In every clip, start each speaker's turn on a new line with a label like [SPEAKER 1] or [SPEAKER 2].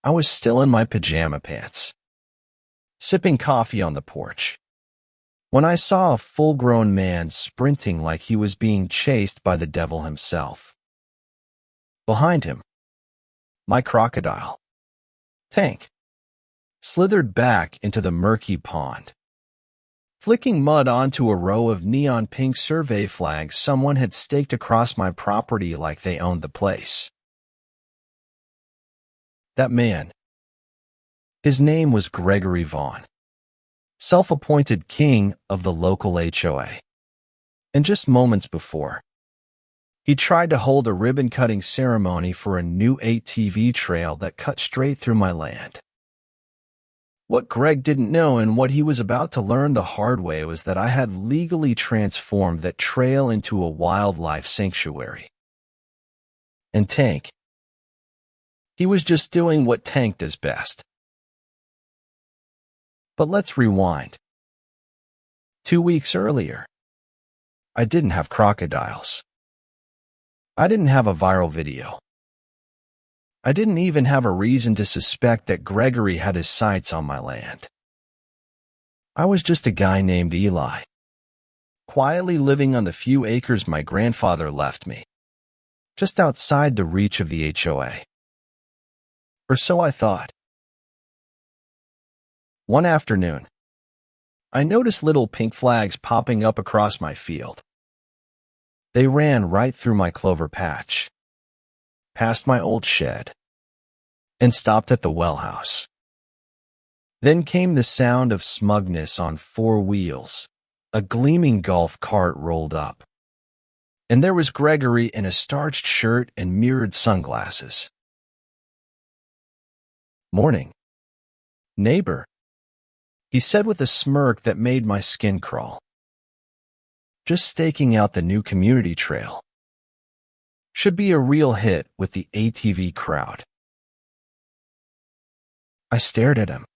[SPEAKER 1] I was still in my pajama pants, sipping coffee on the porch, when I saw a full-grown man sprinting like he was being chased by the devil himself. Behind him, my crocodile, Tank, slithered back into the murky pond, flicking mud onto a row of neon pink survey flags someone had staked across my property like they owned the place. That man, his name was Gregory Vaughn, self-appointed king of the local HOA. And just moments before, he tried to hold a ribbon-cutting ceremony for a new ATV trail that cut straight through my land. What Greg didn't know and what he was about to learn the hard way was that I had legally transformed that trail into a wildlife sanctuary. And Tank, he was just doing what Tank does best. But let's rewind. 2 weeks earlier, I didn't have crocodiles. I didn't have a viral video. I didn't even have a reason to suspect that Gregory had his sights on my land. I was just a guy named Eli, quietly living on the few acres my grandfather left me, just outside the reach of the HOA. Or so I thought. One afternoon, I noticed little pink flags popping up across my field. They ran right through my clover patch, past my old shed, and stopped at the well house. Then came the sound of smugness on 4 wheels. A gleaming golf cart rolled up, and there was Gregory in a starched shirt and mirrored sunglasses. "Morning, neighbor," he said with a smirk that made my skin crawl. "Just staking out the new community trail. Should be a real hit with the ATV crowd." I stared at him.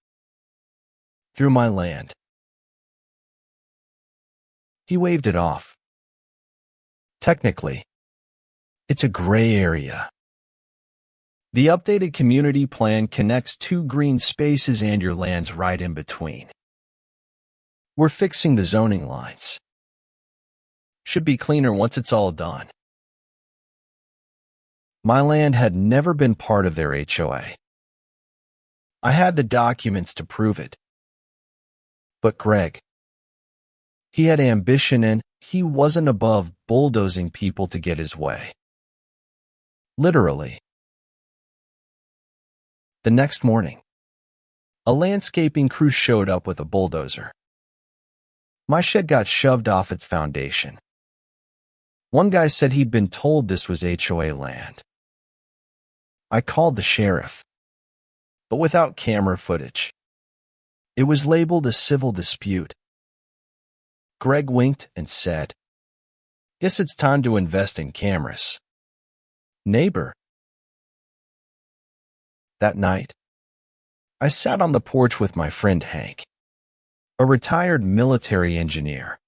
[SPEAKER 1] Through my land. He waved it off. "Technically, it's a gray area. The updated community plan connects 2 green spaces and your land's right in between. We're fixing the zoning lines. Should be cleaner once it's all done." My land had never been part of their HOA. I had the documents to prove it. But Greg, he had ambition and he wasn't above bulldozing people to get his way. Literally. The next morning, a landscaping crew showed up with a bulldozer. My shed got shoved off its foundation. One guy said he'd been told this was HOA land. I called the sheriff, but without camera footage. It was labeled a civil dispute. Greg winked and said, "Guess it's time to invest in cameras, neighbor." That night, I sat on the porch with my friend Hank, a retired military engineer.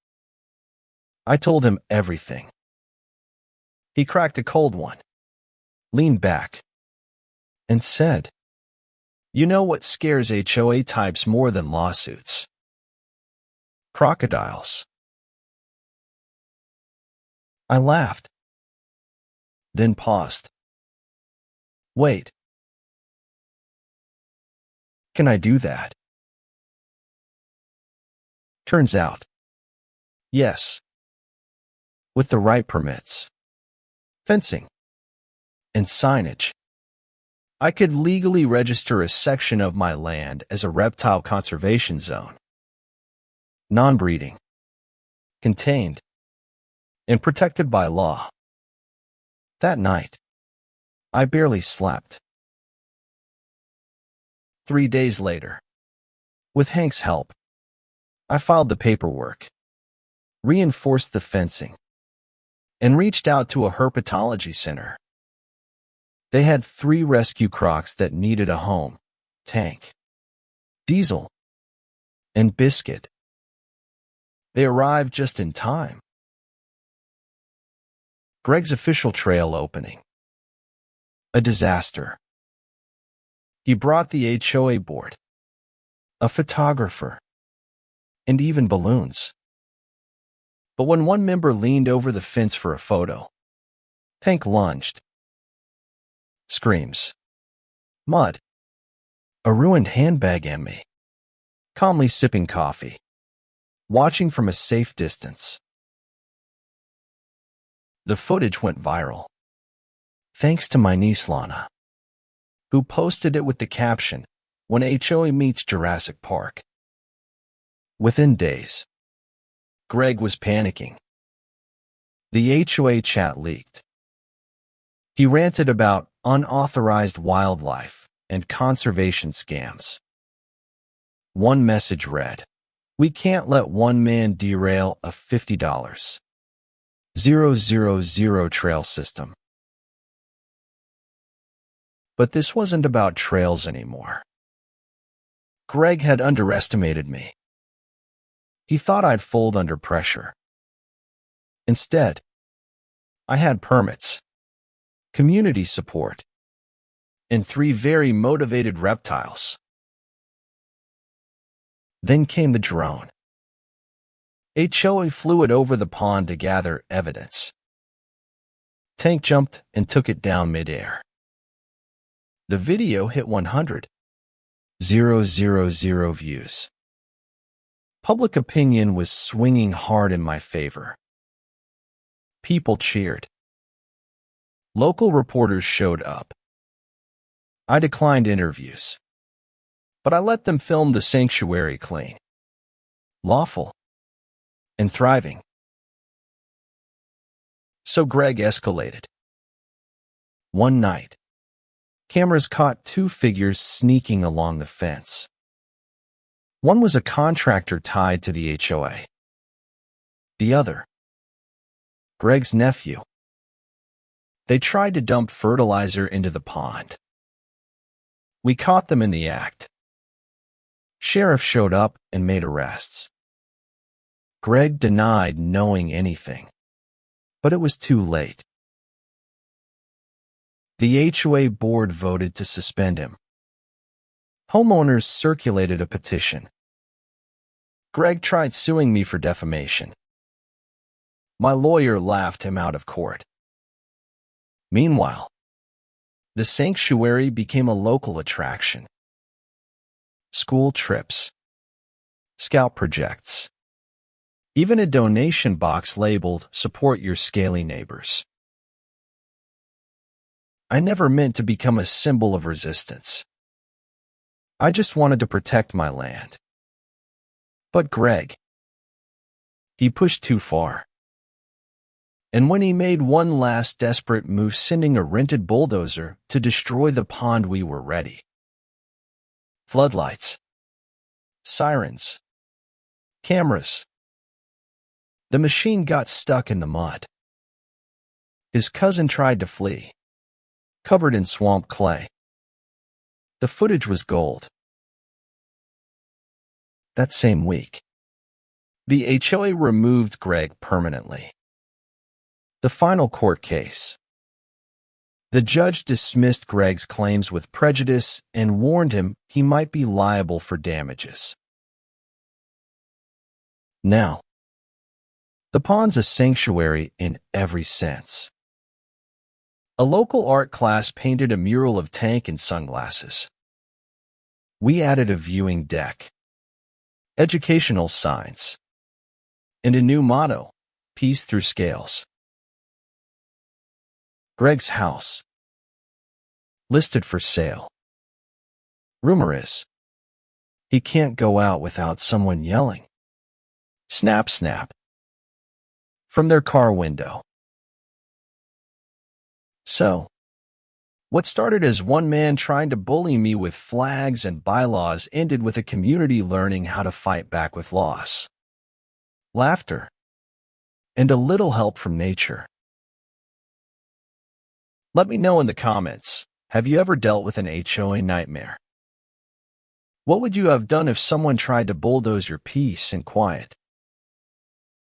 [SPEAKER 1] I told him everything. He cracked a cold one, leaned back, and said, "You know what scares HOA types more than lawsuits? Crocodiles." I laughed, then paused. "Wait. Can I do that?" Turns out, yes. With the right permits, fencing, and signage, I could legally register a section of my land as a reptile conservation zone. Non-breeding, contained, and protected by law. That night, I barely slept. 3 days later, with Hank's help, I filed the paperwork, reinforced the fencing, and reached out to a herpetology center. They had 3 rescue crocs that needed a home: Tank, Diesel, and Biscuit. They arrived just in time. Greg's official trail opening. A disaster. He brought the HOA board, a photographer, and even balloons. But when one member leaned over the fence for a photo, Tank lunged. Screams. Mud. A ruined handbag and me. Calmly sipping coffee. Watching from a safe distance. The footage went viral. Thanks to my niece Lana, who posted it with the caption, "When HOA meets Jurassic Park." Within days, Greg was panicking. The HOA chat leaked. He ranted about unauthorized wildlife and conservation scams. One message read, "We can't let one man derail a $50,000 trail system." But this wasn't about trails anymore. Greg had underestimated me. He thought I'd fold under pressure. Instead, I had permits, community support, and 3 very motivated reptiles. Then came the drone. HOA flew it over the pond to gather evidence. Tank jumped and took it down midair. The video hit 100,000 views. Public opinion was swinging hard in my favor. People cheered. Local reporters showed up. I declined interviews, but I let them film the sanctuary clean, lawful, and thriving. So Greg escalated. One night, cameras caught 2 figures sneaking along the fence. One was a contractor tied to the HOA. The other, Greg's nephew. They tried to dump fertilizer into the pond. We caught them in the act. Sheriff showed up and made arrests. Greg denied knowing anything, but it was too late. The HOA board voted to suspend him. Homeowners circulated a petition. Greg tried suing me for defamation. My lawyer laughed him out of court. Meanwhile, the sanctuary became a local attraction. School trips, scout projects, even a donation box labeled "Support Your Scaly Neighbors." I never meant to become a symbol of resistance. I just wanted to protect my land. But Greg, he pushed too far. And when he made one last desperate move, sending a rented bulldozer to destroy the pond, we were ready. Floodlights, sirens, cameras. The machine got stuck in the mud. His cousin tried to flee, covered in swamp clay. The footage was gold. That same week, the HOA removed Greg permanently. The final court case. The judge dismissed Greg's claims with prejudice and warned him he might be liable for damages. Now, the pond's a sanctuary in every sense. A local art class painted a mural of Tank in sunglasses. We added a viewing deck, educational signs, and a new motto, "Peace through scales." Greg's house, listed for sale. Rumor is, he can't go out without someone yelling, "Snap, snap," from their car window. So, what started as one man trying to bully me with flags and bylaws ended with a community learning how to fight back with loss, laughter, and a little help from nature. Let me know in the comments, have you ever dealt with an HOA nightmare? What would you have done if someone tried to bulldoze your peace and quiet?